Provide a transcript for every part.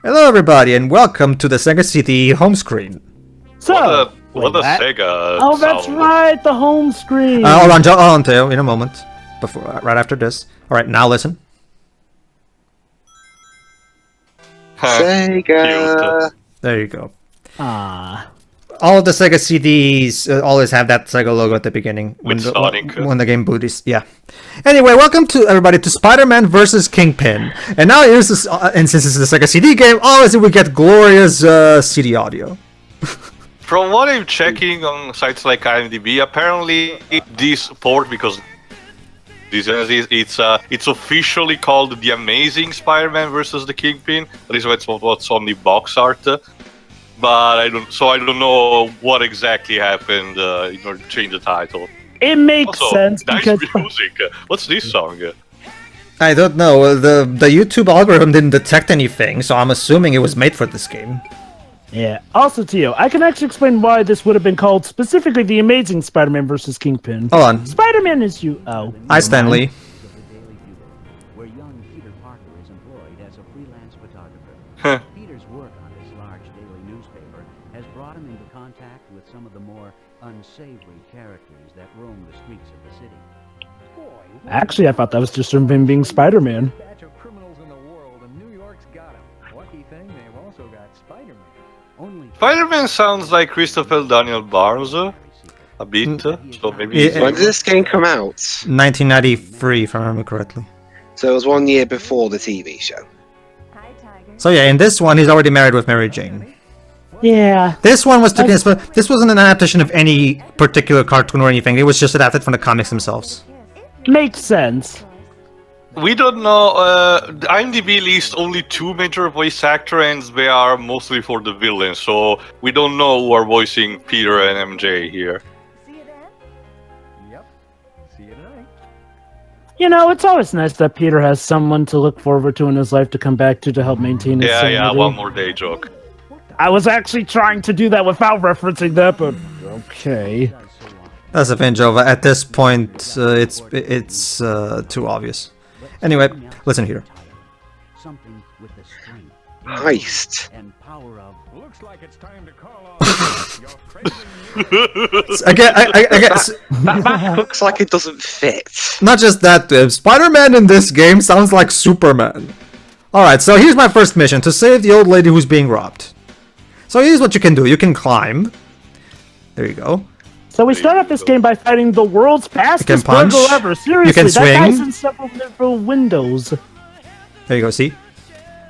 Hello everybody and welcome to the SEGA CD home screen. So, What a Sega oh, that's sound. right, the home screen. Hold on, Teo, in a moment. Right after this. Alright, now listen. Cute. Sega. There you go. Ah, All of the SEGA CDs always have that SEGA logo at the beginning. With Sonic. When the game booties, yeah. Anyway, welcome to everybody to Spider-Man vs. Kingpin. And now here's this, and since this is a SEGA CD game, obviously we get glorious CD audio. From what I'm checking on sites like IMDb, apparently this port, because this is it's officially called The Amazing Spider-Man vs. the Kingpin. At least that's what's on the box art. But I don't know what exactly happened in order to change the title. it makes Also, sense nice because music. What's this song? I don't know, the YouTube algorithm didn't detect anything, so I'm assuming it was made for this game. yeah. Also, Tio, I can actually explain why this would have been called specifically The Amazing Spider-Man vs. Kingpin. Hold on. Spider-Man is you. Oh, Hi, Stanley. Where young Peter Parker is employed as a freelance photographer. Huh. Peter's work on his large daily newspaper has brought him into contact with some of the more unsavory characters that roam the streets of the city. Actually, I thought that was just from him being Spider-Man. Batch of criminals in the world, and New York's got them. Lucky thing, they've also got Spider-Man. Only Spider-Man sounds like Christopher Daniel Barnes a bit, so maybe. Yeah. When did this game come out? 1993, if I remember correctly. So it was 1 year before the TV show. So yeah, in this one, he's already married with Mary Jane. Yeah. This one was this wasn't an adaptation of any particular cartoon or anything. It was just adapted from the comics themselves. Makes sense. We don't know. The IMDb lists only 2 major voice actors, and they are mostly for the villains. So we don't know who are voicing Peter and MJ here. Yep. See you tonight. You know, it's always nice that Peter has someone to look forward to in his life to come back to help maintain his sanity. Yeah, one more day joke. I was actually trying to do that without referencing that, but okay. That's the thing, Jova. At this point, it's too obvious. Anyway, listen here. something with the strength Heist. and power of Looks like it's time to call off your crazy I guess That looks like it doesn't fit. not just that. Spider-Man in this game sounds like Superman. All right, so here's my first mission: to save the old lady who's being robbed. So here's what you can do: you can climb. There you go. So we start off this game by fighting the world's fastest punch. burglar ever. Seriously, can that swing. guy's in several different windows. There you go. See.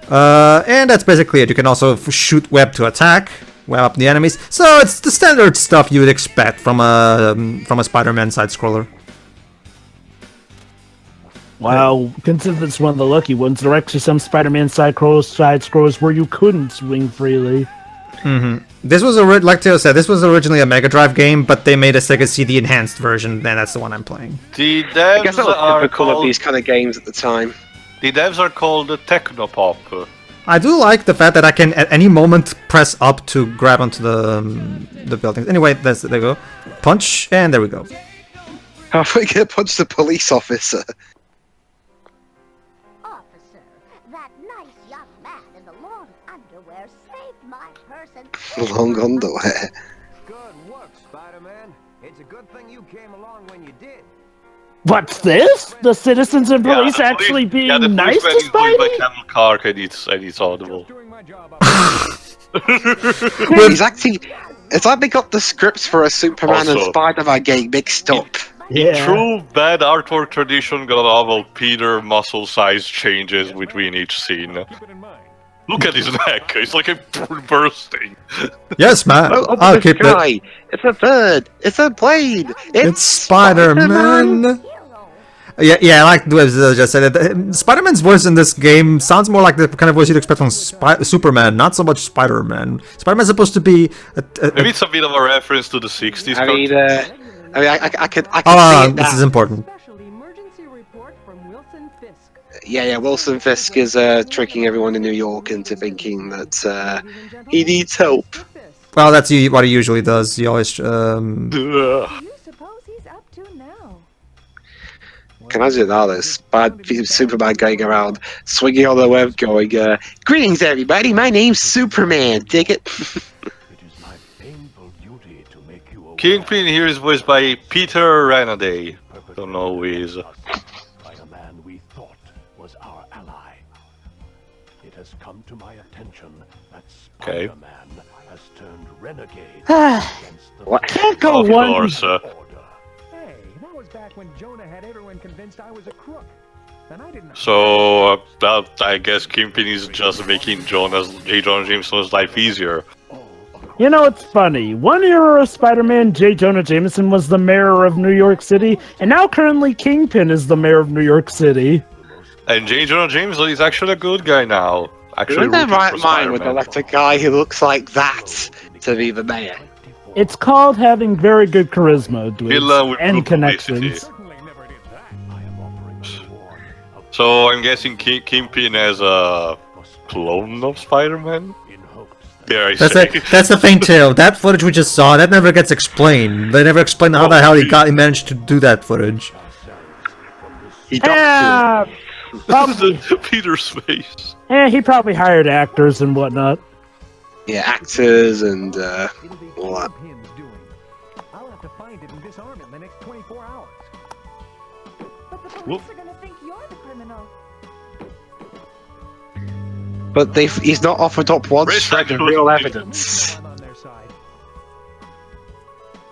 And that's basically it. You can also shoot web to attack, web up the enemies. So it's the standard stuff you would expect from a Spider-Man side scroller. Wow, consider this one of the lucky ones. There are actually some Spider-Man side scrolls where you couldn't swing freely. This was like Teo said, this was originally a Mega Drive game, but they made a Sega CD enhanced version, and that's the one I'm playing. The I guess devs that was are typical of called these kind of games at the time. Technopop. I do like the fact that I can at any moment press up to grab onto the buildings. Anyway, there you go. Punch, and there we go. How are we going to punch the police officer? Officer, that nice young man in the long underwear saved my person. Long underwear. Good work, Spider-Man. It's a good thing you came along when you did. What's this? The citizens and police actually being the nice to policeman is voiced by Spidey? Cam Clarke, and it's audible. Just doing my job. Up He's actually... It's like they got the scripts for a Superman and Also- Spider-Man game mixed up. In true bad artwork tradition, got a novel, Peter muscle size changes between each scene. Keep it in mind. Look at his neck, it's like a bursting. Yes, man. Oh, up I'll in the keep it. sky. It's a bird. It's a plane. It's Spider-Man. Yeah, like Dwelve just said, Spider-Man's voice in this game sounds more like the kind of voice you'd expect from Superman, not so much Spider-Man. Spider-Man's supposed to be Maybe it's a bit of a reference to the 60s. I mean, I can see it this now. is important. Special emergency report from Wilson Fisk. Yeah, Wilson Fisk is tricking everyone in New York into thinking that he needs help. Well, that's what he usually does. He always Ugh. What do you suppose he's up to now? Can I imagine all this bad Superman going around, swinging on the web, going, "Greetings, everybody. My name's Superman. Dig it." Kingpin here is voiced by Peter Renaday. Don't know who he is. By a man we thought was our ally. It has come to my attention that Okay. Spider-Man has turned renegade against the What? Can't go Of one. course. order. Hey, that was back when Jonah had everyone convinced I was a crook. And I didn't. So I guess Kingpin is just making J. Jonah Jameson's life easier. You know, it's funny. One era of Spider-Man, J. Jonah Jameson was the mayor of New York City, and now currently Kingpin is the mayor of New York City. And J. Jonah Jameson is actually a good guy now. Actually, You're in their rooting right for mind when they Spider-Man. let a guy who looks like that to be the mayor. It's called having very good charisma, Villa with and good connections. publicity. Certainly never did that. I am offering a reward of So I'm guessing Kingpin as a clone of Spider-Man? in hopes that Dare I That's say? it. That's the thing too. That footage we just saw, that never gets explained. They never explain how the hell he managed to do that footage. He doctored Yeah, probably. Peter's face. He probably hired actors and whatnot. yeah, actors and It'll be all that. Kingpin's doing. I'll have to find it and disarm it in the next 24 hours. But the police Whoop. are gonna think you're the criminal. But he's not offered up one Rich shred of actors. real You evidence. know I'm on their side.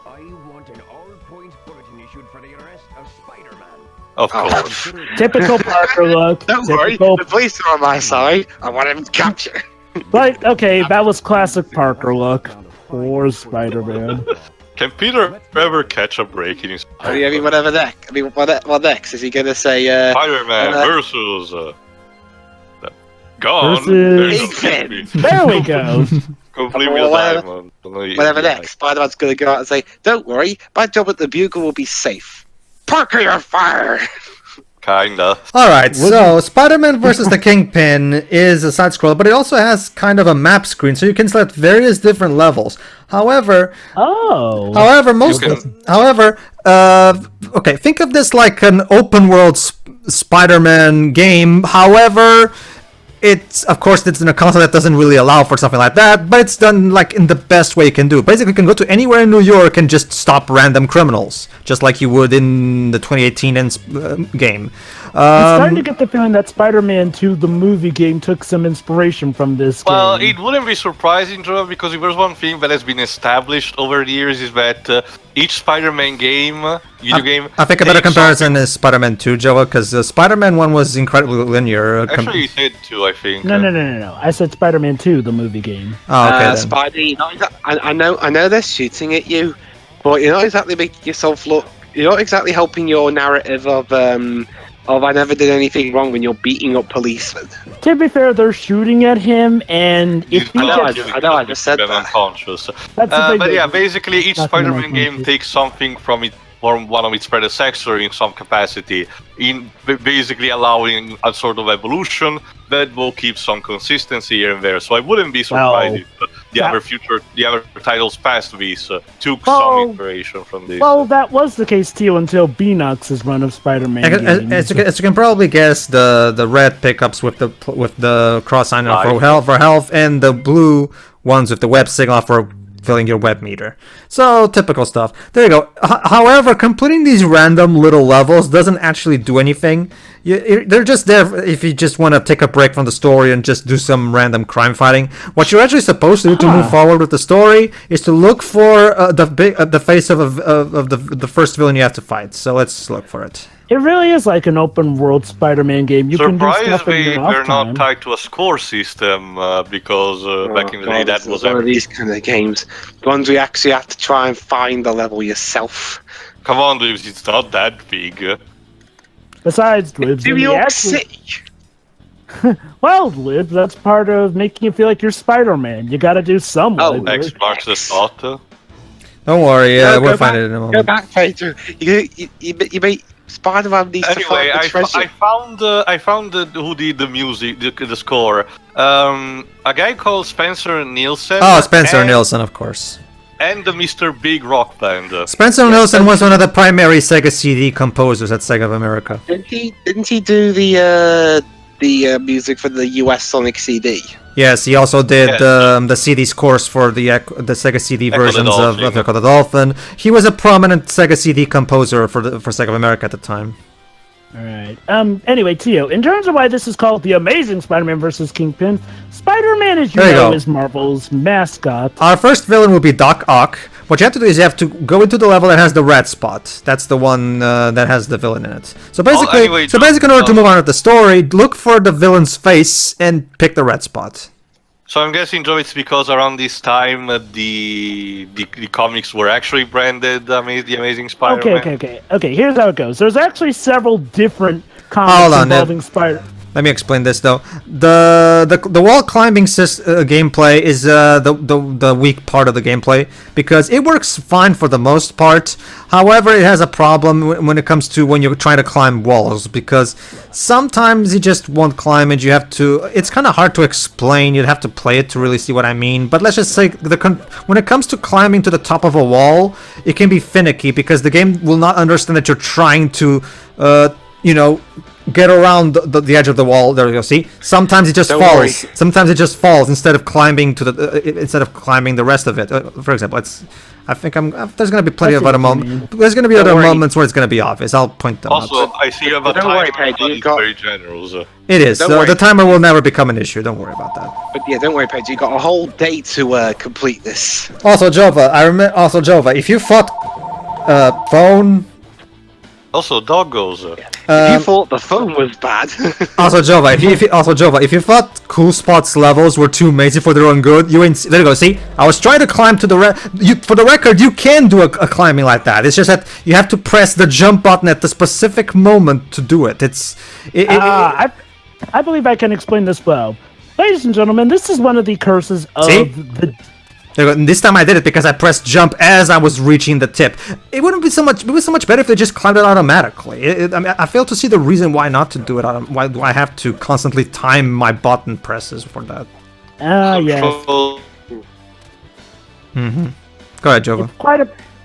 I want an all-points bulletin issued for the arrest of Spider-Man. Of Oh. course. Typical Parker look. Don't worry, Typical. the police are on my side. I want him captured. But okay, that was classic Parker look for Spider-Man. Can Peter ever catch a break in his I mean, whatever next. I mean, what next? Is he gonna say, Spider-Man uh, versus Gone. Versus- There's no Kingpin. Kingpin. There we go. Completely Well, a whatever- diamond. whatever next? Spider-Man's gonna go out and say, "Don't worry, my job at the Bugle will be safe." Parker, you're fired. Kinda. Alright, so Spider-Man vs. the Kingpin is a side scroller, but it also has kind of a map screen, so you can select various different levels. However, Oh. okay, think of this like an open world Spider-Man game. However, it's in a console that doesn't really allow for something like that, but it's done like in the best way you can do. Basically, you can go to anywhere in New York and just stop random criminals, just like you would in the 2018 game. I'm starting to get the feeling that Spider-Man 2, the movie game, took some inspiration from this Well, game. it wouldn't be surprising, Joe, because if there's one thing that has been established over the years is that each Spider-Man video game... I think a better takes comparison is Spider-Man 2, Joe, because Spider-Man 1 was incredibly linear. Actually, you said two, I think. No. I said Spider-Man 2, the movie game. Oh, okay, then. Spidey, I know they're shooting at you, but you're not exactly making yourself look. You're not exactly helping your narrative of I never did anything wrong when you're beating up policemen. To be fair, they're shooting at him, and if he I know, gets... I know, I just said them that. unconscious. That's the thing But that- yeah, basically each Not gonna Spider-Man make game sense. takes something from one of its predecessors in some capacity, in basically allowing a sort of evolution that will keep some consistency here and there. So I wouldn't be surprised if the other titles past these took some inspiration from this. Well, that was the case too until Beanox's run of Spider-Man games. As you can probably guess, the red pickups with the cross sign off for health, and the blue ones with the web signal for filling your web meter. So typical stuff. There you go. However, completing these random little levels doesn't actually do anything. They're just there if you just want to take a break from the story and just do some random crime fighting. What you're actually supposed to do to move forward with the story is to look for the face of the first villain you have to fight. So let's look for it. It really is like an open world Spider-Man game. You can do stuff in Surprisingly, your off they're time. not tied to a score system because back in the day that was one of everything. these kind of games. The ones we actually have to try and find the level yourself. Come on, dudes, it's not that big. Besides, Libs, New in the York actual- City. well, Libs, that's part of making you feel like you're Spider-Man. You got to do some. legwork. X marks the spot. Don't worry, No, we'll go find back- it in a Go moment. back, Pedro. You made Spider-Man needs to Anyway, find the treasure. I found who did the music, the score. A guy called Spencer Nielsen. Oh, Spencer Nielsen, of course. and the Mr. Big Rock Band. Spencer Nelson was one of the primary Sega CD composers at Sega of America. Didn't he do the music for the US Sonic CD? Yes, he also did the CD scores for the Sega CD versions of Echo the Dolphin. He was a prominent Sega CD composer for Sega of America at the time. Alright. Anyway, Tio, in terms of why this is called The Amazing Spider-Man vs. Kingpin, Spider-Man, as you know, is Marvel's mascot. Our first villain will be Doc Ock. What you have to do is you have to go into the level that has the red spot. That's the one that has the villain in it. So basically, in order to move on with the story, look for the villain's face and pick the red spot. So I'm guessing, Joe, it's because around this time the comics were actually branded The Amazing Spider-Man. Okay. Here's how it goes. There's actually several different comics involving Spider. Let me explain this though. The wall climbing gameplay is the weak part of the gameplay because it works fine for the most part. However, it has a problem when it comes to when you're trying to climb walls because sometimes you just won't climb and you have to. It's kind of hard to explain. You'd have to play it to really see what I mean. But let's just say when it comes to climbing to the top of a wall, it can be finicky because the game will not understand that you're trying to, get around the edge of the wall. There you go. See, sometimes it just falls. Sometimes it just falls instead of climbing to the rest of it. For example, I think there's gonna be plenty of other moments. There's gonna be other moments where it's gonna be obvious. I'll point them out. Also, I see you have a timer that is very generous. It is. The timer will never become an issue. Don't worry about that. But yeah, don't worry, Pedro. You got a whole day to complete this. Also, Jova. Jova. If you fought phone. Also, doggos. You thought the phone was bad. Also, Jova, if you thought Cool Spot's levels were too mazy for their own good, you ain't. There you go. See, I was trying to climb to for the record, you can do a climbing like that. It's just that you have to press the jump button at the specific moment to do it. I believe I can explain this well. Ladies and gentlemen, this is one of the curses of the. And this time I did it because I pressed jump as I was reaching the tip. It wouldn't be so much. It was so much better if they just climbed it automatically. I mean, I fail to see the reason why not to do it. Why do I have to constantly time my button presses for that? Yes. Go ahead, Jova.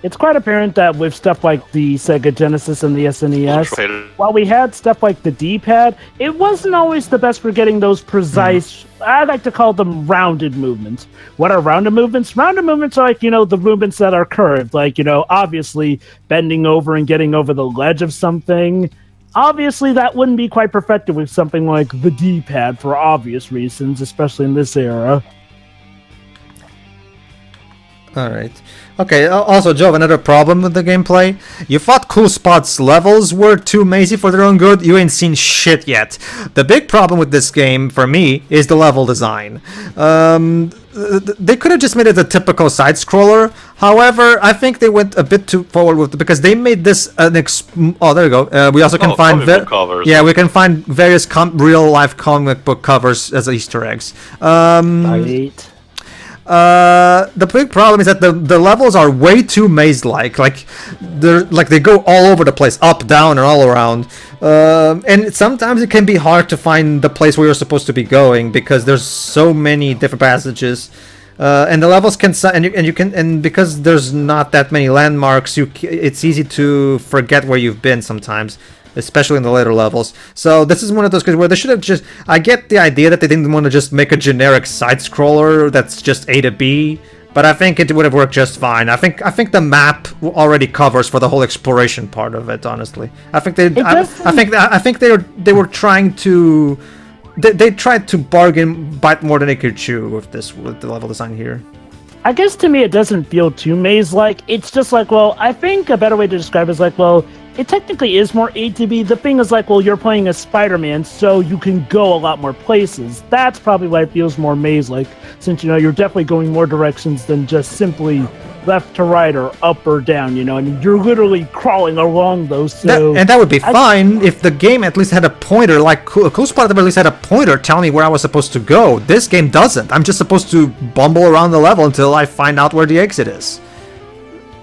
It's quite apparent that with stuff like the Sega Genesis and the SNES, while we had stuff like the D-pad, it wasn't always the best for getting those precise, I like to call them rounded movements. What are rounded movements? Rounded movements are like, the movements that are curved, like, obviously bending over and getting over the ledge of something. Obviously, that wouldn't be quite perfected with something like the D-pad for obvious reasons, especially in this era. Alright. Okay, also, Joe, another problem with the gameplay. You thought Cool Spot's levels were too mazy for their own good? You ain't seen shit yet. The big problem with this game, for me, is the level design. They could have just made it a typical side-scroller. However, I think they went a bit too forward with it because they made this there you go. We also can find we can find various real-life comic book covers as Easter eggs. The big problem is that the levels are way too maze-like. They go all over the place, up, down, and all around. And sometimes it can be hard to find the place where you're supposed to be going because there's so many different passages. And the levels can and because there's not that many landmarks, it's easy to forget where you've been sometimes, especially in the later levels. So this is one of those cases where they should have just. I get the idea that they didn't want to just make a generic side scroller that's just A to B, but I think it would have worked just fine. I think the map already covers for the whole exploration part of it. Honestly, I think they were trying to. They tried to bite more than they could chew with the level design here. I guess to me it doesn't feel too maze-like. It's just like, well, I think a better way to describe it is like, well, it technically is more A to B. The thing is like, well, you're playing as Spider-Man, so you can go a lot more places. That's probably why it feels more maze-like, since, you're definitely going more directions than just simply left to right or up or down, and you're literally crawling along those. So that would be fine if the game at least had a pointer, like Cool Spot at least had a pointer telling me where I was supposed to go. This game doesn't. I'm just supposed to bumble around the level until I find out where the exit is.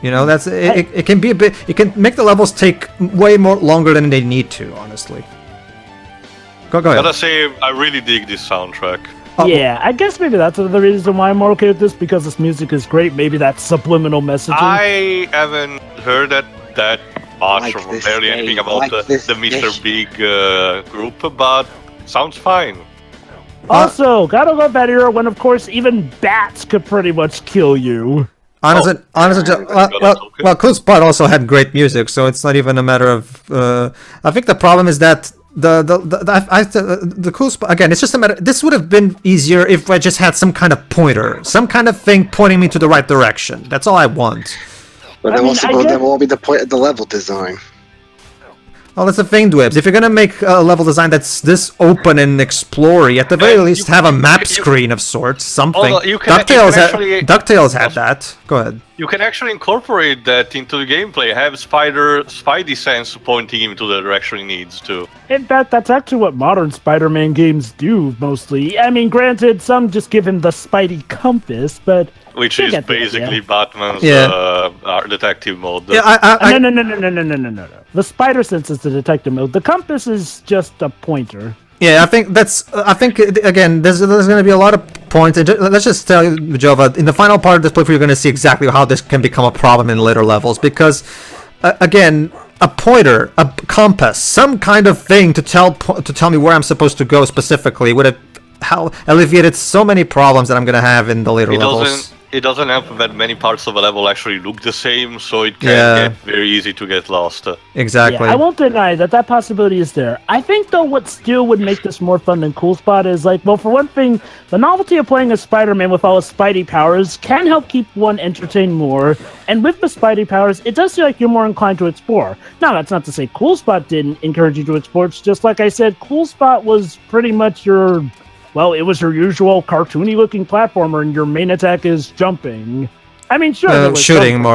That's it can be a bit. It can make the levels take way more longer than they need to. Honestly. Go ahead. Gotta say, I really dig this soundtrack. Yeah, I guess maybe that's the reason why I'm more okay with this, because this music is great. Maybe that's subliminal messaging. I haven't heard that much or barely anything about the Mr. Big group, but sounds fine. Also, gotta love that era when, of course, even bats could pretty much kill you. Well, Cool Spot also had great music, so it's not even a matter of. I think the problem is that the Cool Spot again. It's just a matter. This would have been easier if I just had some kind of pointer, some kind of thing pointing me to the right direction. That's all I want. But there will be the point of the level design. Well, that's the thing, dwebs. If you're gonna make a level design that's this open and explory, at the very least have a map screen of sorts, something. DuckTales had that. Go ahead. You can actually incorporate that into the gameplay. Have Spidey sense pointing him to the direction he needs to. In fact, that's actually what modern Spider-Man games do mostly. I mean, granted, some just give him the Spidey compass, but which is basically Batman's detective mode. Yeah, no. The spider sense is the detective mode. The compass is just a pointer. Yeah, I think again, there's going to be a lot of points. Let's just tell you, Jova, in the final part of this playthrough, you're going to see exactly how this can become a problem in later levels. Because, again, a pointer, a compass, some kind of thing to tell me where I'm supposed to go specifically would have alleviated so many problems that I'm going to have in the later levels. It doesn't help that many parts of a level actually look the same, so it can get very easy to get lost. Exactly. Yeah, I won't deny that possibility is there. I think, though, what still would make this more fun than Cool Spot is, like, well, for one thing, the novelty of playing as Spider-Man with all his Spidey powers can help keep one entertained more, and with the Spidey powers, it does feel like you're more inclined to explore. Now, that's not to say Cool Spot didn't encourage you to explore. It's just like I said, Cool Spot was pretty much your... Well, it was your usual cartoony-looking platformer, and your main attack is jumping. I mean, sure, shooting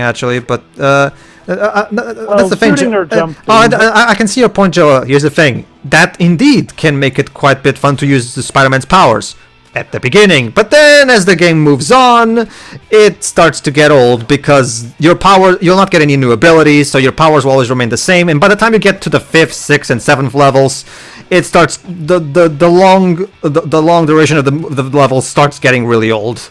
actually, but that's the thing. Shooting or jumping. I can see your point, Joe. Here's the thing: that indeed can make it quite a bit fun to use the Spider-Man's powers at the beginning, but then as the game moves on, it starts to get old because you'll not get any new abilities, so your powers will always remain the same. And by the time you get to the 5th, 6th, and 7th levels, it starts the long duration of the level starts getting really old.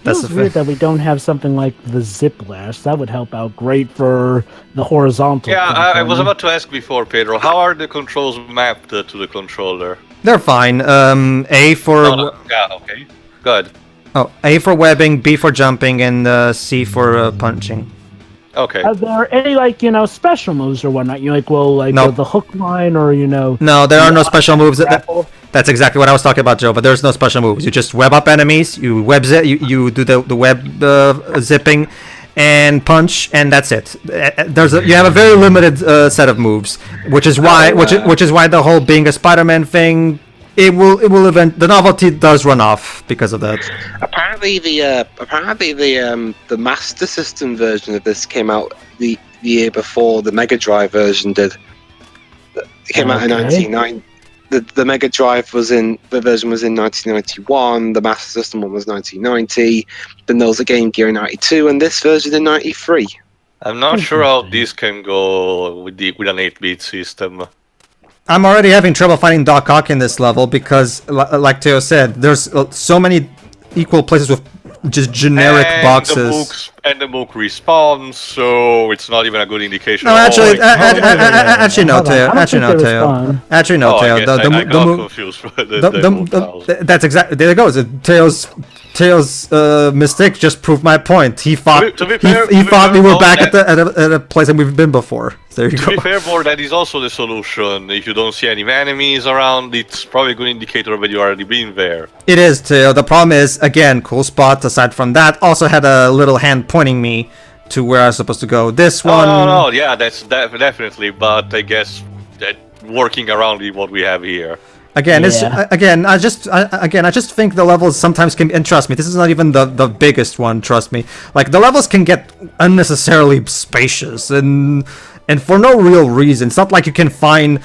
That's weird that we don't have something like the Ziplash. That would help out great for the horizontal. Yeah, I was about to ask before, Pedro. How are the controls mapped to the controller? They're fine. A for yeah, okay, good. Oh, A for webbing, B for jumping, and C for punching. Okay. Are there any, special moves or whatnot? The hook line or, No, there are no special moves. That's exactly what I was talking about, Joe, but there's no special moves. You just web up enemies, you web zip, you do the web zipping, and punch, and that's it. You have a very limited set of moves, which is why the whole being a Spider-Man thing, the novelty does run off because of that. Apparently the Master System version of this came out the year before the Mega Drive version did. It came out in 1990. The Mega Drive version was in 1991. The Master System one was 1990. Then there was a Game Gear in 92, and this version in 93. I'm not sure how this can go with an 8-bit system. I'm already having trouble finding Doc Ock in this level because, like Teo said, there's so many equal places with just generic boxes. The MOOC respawns, so it's not even a good indication. No, actually, no, Teo. Actually, no, Teo. I got confused. That's exactly. There it goes. Teo's mistake just proved my point. He thought he thought we were back at a place that we've been before. There you go. To be fair, more that is also the solution. If you don't see any enemies around, it's probably a good indicator that you already been there. It is, Teo. The problem is, again, Cool Spot, aside from that, also had a little hand pointing me to where I was supposed to go. This one... No, yeah, that's definitely, but I guess that working around what we have here. Again, I just think the levels sometimes can, and trust me, this is not even the biggest one, trust me. Like, the levels can get unnecessarily spacious, and for no real reason. It's not like you can find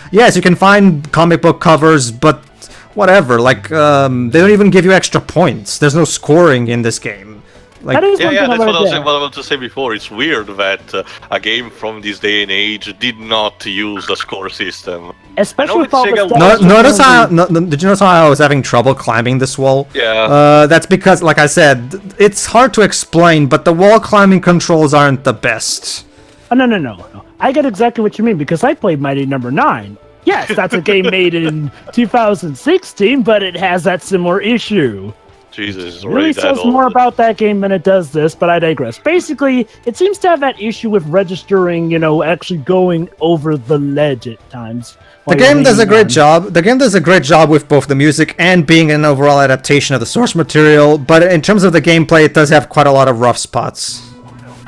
comic book covers, but whatever, like, they don't even give you extra points. There's no scoring in this game. Like, that is one Yeah, thing that's what I was there. about to say before. It's weird that a game from this day and age did not use a score system. Especially with with all the Sega stuff. notice how? Did you notice how I was having trouble climbing this wall? Yeah. That's because, like I said, it's hard to explain, but the wall climbing controls aren't the best. Oh, no. I get exactly what you mean because I played Mighty Number 9. Yes, that's a game made in 2016, but it has that similar issue. Jesus, it's It really says more about that game than it does this, but I digress. Basically, it seems to have that issue with registering, actually going over the ledge at times. The game does a great job. The game does a great job with both the music and being an overall adaptation of the source material, but in terms of the gameplay, it does have quite a lot of rough spots.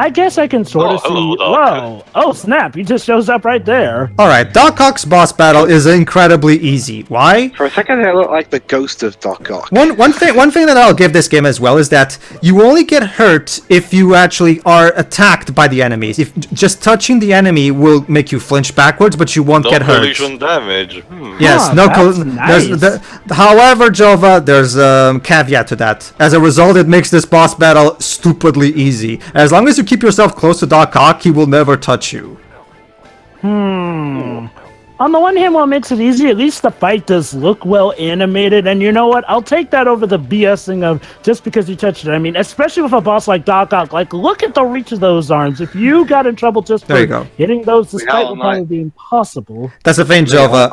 I guess I can sort of see. hello, Doc. Whoa! Oh snap! He just shows up right there. All right, Doc Ock's boss battle is incredibly easy. Why? For a second, it looked like the ghost of Doc Ock. One thing that I'll give this game as well is that you only get hurt if you actually are attacked by the enemies. If just touching the enemy will make you flinch backwards, but you won't get hurt. collision damage. Yes, no collision. However, Jova, there's a caveat to that. As a result, it makes this boss battle stupidly easy. As long as you keep yourself close to Doc Ock, he will never touch you. On the one hand, while it makes it easy, at least the fight does look well animated, and you know what? I'll take that over the BSing of just because you touched it. I mean, especially with a boss like Doc Ock, like, look at the reach of those arms. If you got in trouble just There you for go. hitting those, this fight would probably be impossible. That's the thing, Jova.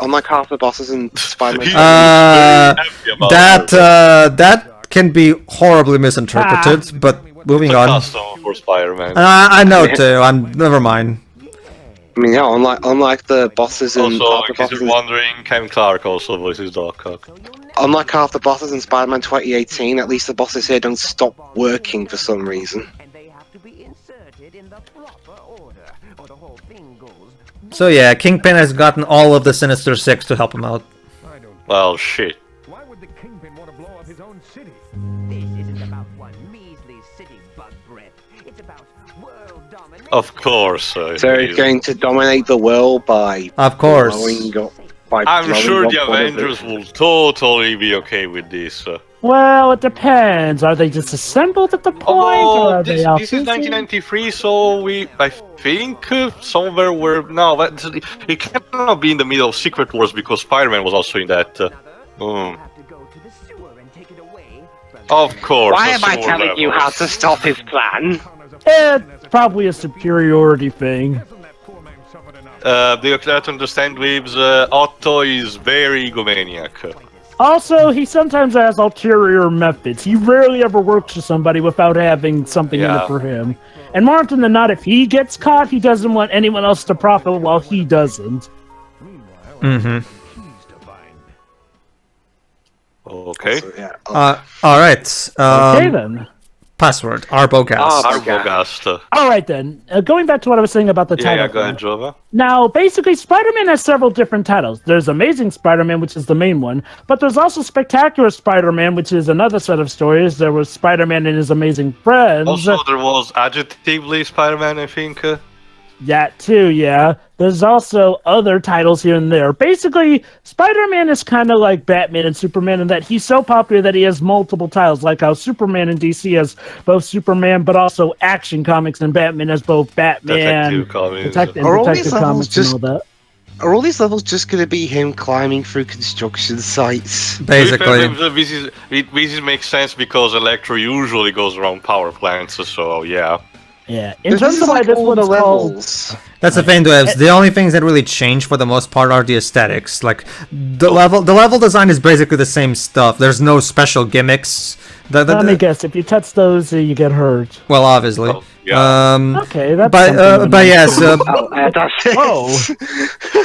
Unlike half the bosses in Spider-Man. That can be horribly misinterpreted, but moving on. Custom for Spider-Man. I know too. Never mind. I mean, yeah, unlike the bosses in Also, half the in case bosses you're wondering, Cam Clarke also voices Doc Ock. unlike half the bosses in Spider-Man 2018, at least the bosses here don't stop working for some reason. And they have to be inserted in the proper order, or the whole thing goes. So yeah, Kingpin has gotten all of the Sinister Six to help him out. Well, shit. Why would the Kingpin want to blow up his own city? This isn't about one measly city bug breath. It's about world domination. Of course. So he's going to dominate the world by Of course. blowing up. I'm sure the one of Avengers will totally be okay with this. Well, it depends. Are they just assembled at the point, or are they This is 1993, so I think somewhere where it cannot be in the middle of Secret Wars because Spider-Man was also in that. Of course. Why a am I sewer telling you level. how to stop his plan? It's probably a superiority thing. You have to understand, Weebs, Otto is very egomaniac. Also, he sometimes has ulterior methods. He rarely ever works for somebody without having something in it for him. And more often than not, if he gets caught, he doesn't want anyone else to profit while he doesn't. Okay. Alright. Okay then. Password, Arbogast. Arbogast. Alright then. Going back to what I was saying about the title. Yeah, go ahead, Jova. Now, basically, Spider-Man has several different titles. There's Amazing Spider-Man, which is the main one, but there's also Spectacular Spider-Man, which is another set of stories. There was Spider-Man and His Amazing Friends. Also, there was Adjectively Spider-Man, I think. That too, yeah. There's also other titles here and there. Basically, Spider-Man is kind of like Batman and Superman in that he's so popular that he has multiple titles, like how Superman in DC has both Superman, but also Action Comics, and Batman has both Batman, Detective Comics. Detective Are all these Comics, levels and all that. Are all these levels just going to be him climbing through construction sites? Basically. This makes sense because Electro usually goes around power plants, so yeah. Yeah, in terms of why this one's called... That's the thing, Dwebs. The only things that really change for the most part are the aesthetics. Like the level design is basically the same stuff. There's no special gimmicks. Let me guess. If you touch those, you get hurt. Well, obviously. Oh, yeah. Okay, that's. But yes. Whoa.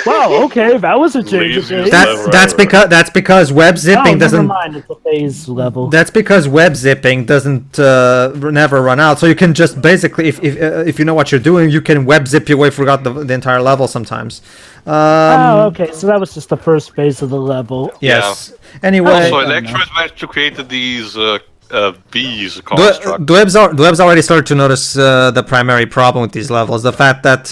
Wow. Okay, that was a change. That's because web zipping doesn't. Never mind. It's a phase level. That's because web zipping doesn't never run out. So you can just basically, if you know what you're doing, you can web zip your way throughout the entire level sometimes. Okay. So that was just the first phase of the level. Yes. Yeah. Anyway. Also, Electro has managed to create these bees construct. Dwebs already started to notice the primary problem with these levels. The fact that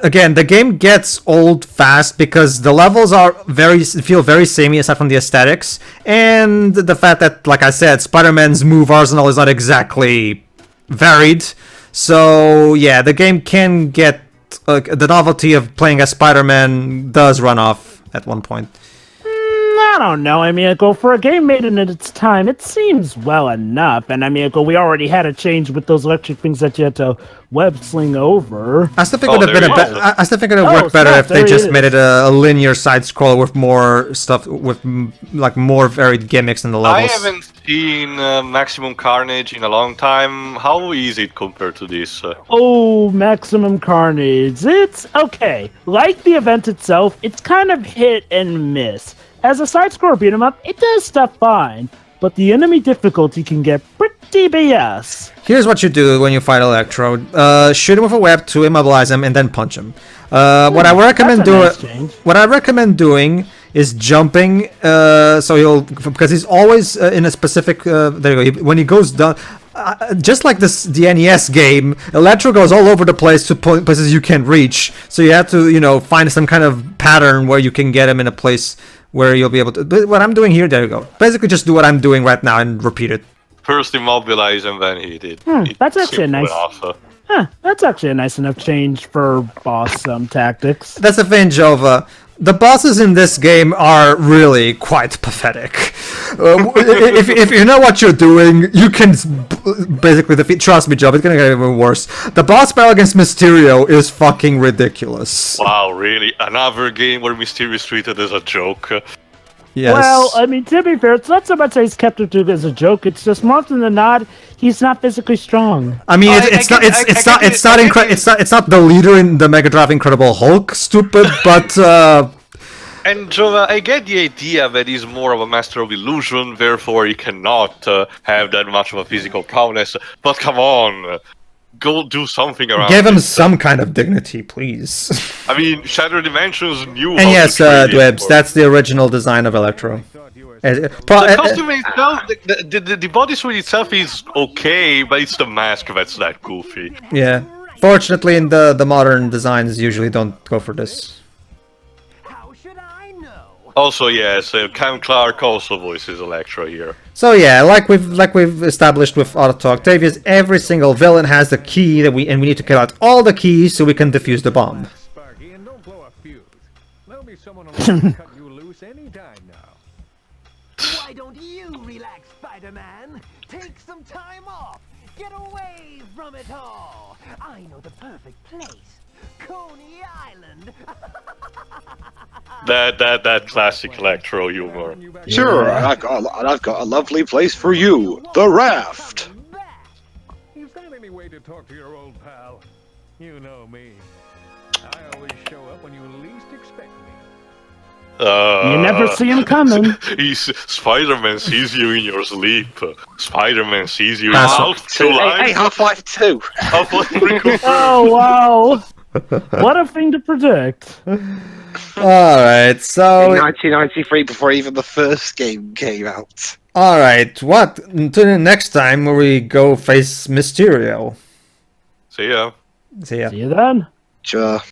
again, the game gets old fast because the levels are feel very samey aside from the aesthetics, and the fact that, like I said, Spider-Man's move arsenal is not exactly varied. So yeah, the game can get the novelty of playing as Spider-Man does run off at one point. I don't know. I mean, for a game made in its time, it seems well enough. And I mean, we already had a change with those electric things that you had to web sling over. I still think it would have been I still think it would have worked better if they just made it a linear side scroll with more stuff, with like more varied gimmicks in the levels. I haven't seen Maximum Carnage in a long time. How is it compared to this? Oh, Maximum Carnage. It's okay. Like the event itself, it's kind of hit and miss. As a side-scroller beat 'em up, it does stuff fine, but the enemy difficulty can get pretty BS. Here's what you do when you fight Electro. Shoot him with a web to immobilize him and then punch him. What I recommend doing is jumping, so he'll, because he's always in a specific, there you go, when he goes down, just like the NES game, Electro goes all over the place to places you can't reach, so you have to, find some kind of pattern where you can get him in a place where you'll be able to. But what I'm doing here, there you go. Basically, just do what I'm doing right now and repeat it. First immobilize and then hit it. That's actually a nice. That's actually a nice enough change for boss tactics. That's the thing, Jova. The bosses in this game are really quite pathetic. If you know what you're doing, you can basically defeat. Trust me, Joe, it's gonna get even worse. The boss battle against Mysterio is fucking ridiculous. Wow, really? Another game where Mysterio is treated as a joke? Yes. Well, I mean, to be fair, it's not so much that he's kept it as a joke. It's just more often than not, he's not physically strong. I mean, it's not the leader in the Mega Drive Incredible Hulk, stupid, but. And Jova, I get the idea that he's more of a master of illusion, therefore he cannot have that much of a physical prowess. But come on, go do something around. Give him some kind of dignity, please. I mean, Shattered Dimensions knew. And yes, dwebs, that's the original design of Electro. The costume itself, the bodysuit itself is okay, but it's the mask that's that goofy. Yeah, fortunately, in the modern designs, usually don't go for this. Also, yes, Cam Clarke also voices Electro here. So yeah, like we've established with Auto Octavius, every single villain has the key that we need to kill out all the keys so we can defuse the bomb. Sparky, and don't blow a fuse. There'll be someone along to cut you loose any time now. Why don't you relax, Spider-Man? Take some time off. Get away from it all. I know the perfect place. Coney Island. That classic Electro humor. Sure, I've got a lovely place for you, the raft. Is that any way to talk to your old pal? You know me. I always show up when you least expect me. You never see him coming. Spider-Man sees you in your sleep. Spider-Man sees you in Half-Life 2. Half-Life 3. Oh wow! What a thing to predict. Alright, so... In 1993, before even the first game came out. Alright, what? To the next time where we go face Mysterio. See ya. See ya. See you then. Sure.